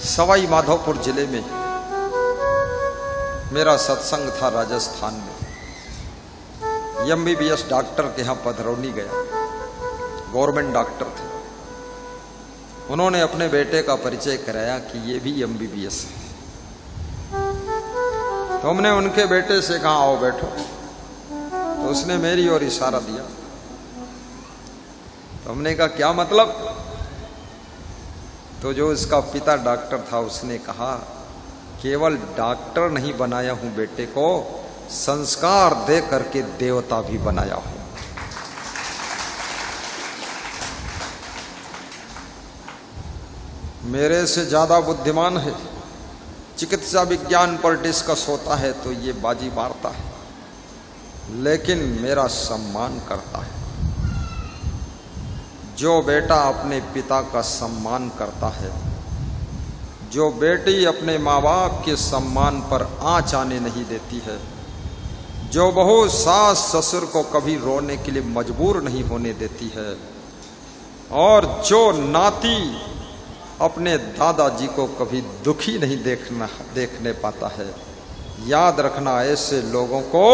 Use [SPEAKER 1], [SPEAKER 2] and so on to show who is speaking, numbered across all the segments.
[SPEAKER 1] सवाई माधोपुर जिले में मेरा सत्संग था राजस्थान में। MBBS डॉक्टर के यहाँ पधरौनी गया, गवर्नमेंट डॉक्टर थे। उन्होंने अपने बेटे का परिचय कराया कि ये भी MBBS है। तो हमने उनके बेटे से कहा आओ बैठो, तो उसने मेरी ओर इशारा दिया। तो हमने कहा क्या मतलब? तो जो इसका पिता डॉक्टर था उसने कहा केवल डॉक्टर नहीं बनाया हूं बेटे को, संस्कार दे करके देवता भी बनाया हूं। मेरे से ज्यादा बुद्धिमान है, चिकित्सा विज्ञान पर डिस्कस होता है तो ये बाजी मारता है, लेकिन मेरा सम्मान करता है। जो बेटा अपने पिता का सम्मान करता है, जो बेटी अपने माँ बाप के सम्मान पर आँच आने नहीं देती है, जो बहू सास ससुर को कभी रोने के लिए मजबूर नहीं होने देती है, और जो नाती अपने दादाजी को कभी दुखी नहीं देखने पाता है, याद रखना ऐसे लोगों को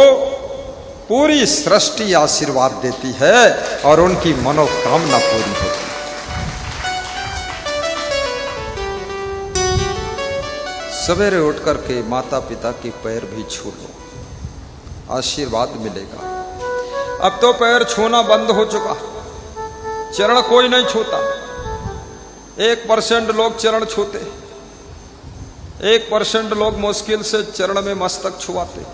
[SPEAKER 1] पूरी सृष्टि आशीर्वाद देती है और उनकी मनोकामना पूरी होती है। सवेरे उठ करके माता पिता के पैर भी छू लो, आशीर्वाद मिलेगा। अब तो पैर छूना बंद हो चुका, चरण कोई नहीं छूता। 1% लोग चरण छूते, 1% लोग मुश्किल से चरण में मस्तक छुआते,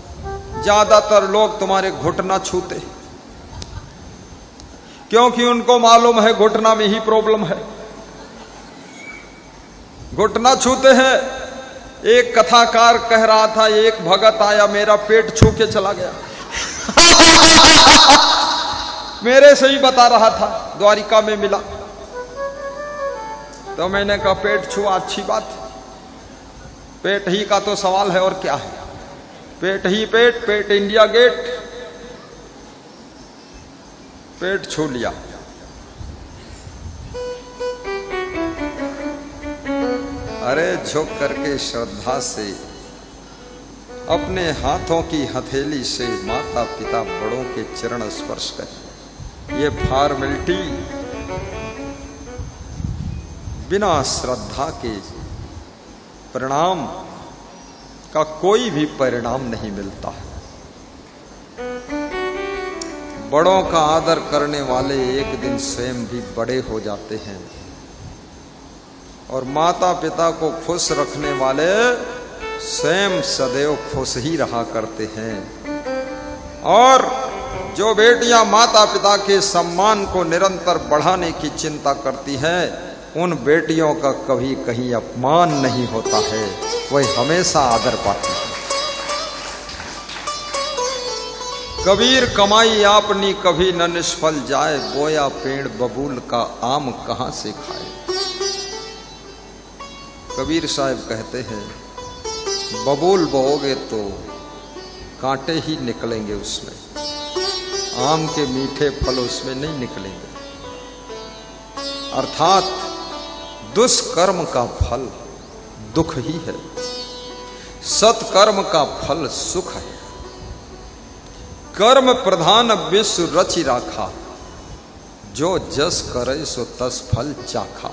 [SPEAKER 1] ज्यादातर लोग तुम्हारे घुटना छूते, क्योंकि उनको मालूम है घुटना में ही प्रॉब्लम है। घुटना छूते हैं। एक कथाकार कह रहा था, एक भगत आया मेरा पेट छू के चला गया। मेरे से ही बता रहा था, द्वारिका में मिला। तो मैंने कहा पेट छुआ, अच्छी बात, पेट ही का तो सवाल है और क्या है। पेट ही पेट, पेट इंडिया गेट, पेट छू लिया। अरे झुक करके श्रद्धा से अपने हाथों की हथेली से माता पिता बड़ों के चरण स्पर्श कर। ये फॉर्मेलिटी बिना श्रद्धा के परिणाम का कोई भी परिणाम नहीं मिलता है। बड़ों का आदर करने वाले एक दिन स्वयं भी बड़े हो जाते हैं, और माता पिता को खुश रखने वाले स्वयं सदैव खुश ही रहा करते हैं। और जो बेटियां माता पिता के सम्मान को निरंतर बढ़ाने की चिंता करती हैं, उन बेटियों का कभी कहीं अपमान नहीं होता है, वही हमेशा आदर पाती है। कबीर कमाई आपनी कभी न निष्फल जाए, बोया पेड़ बबूल का आम कहां से खाए। कबीर साहब कहते हैं बबूल बोओगे तो कांटे ही निकलेंगे उसमें, आम के मीठे फल उसमें नहीं निकलेंगे। अर्थात दुष्कर्म का फल दुख ही है, सत्कर्म का फल सुख है। कर्म प्रधान विश्व रचि राखा, जो जस करे सो तस फल चाखा।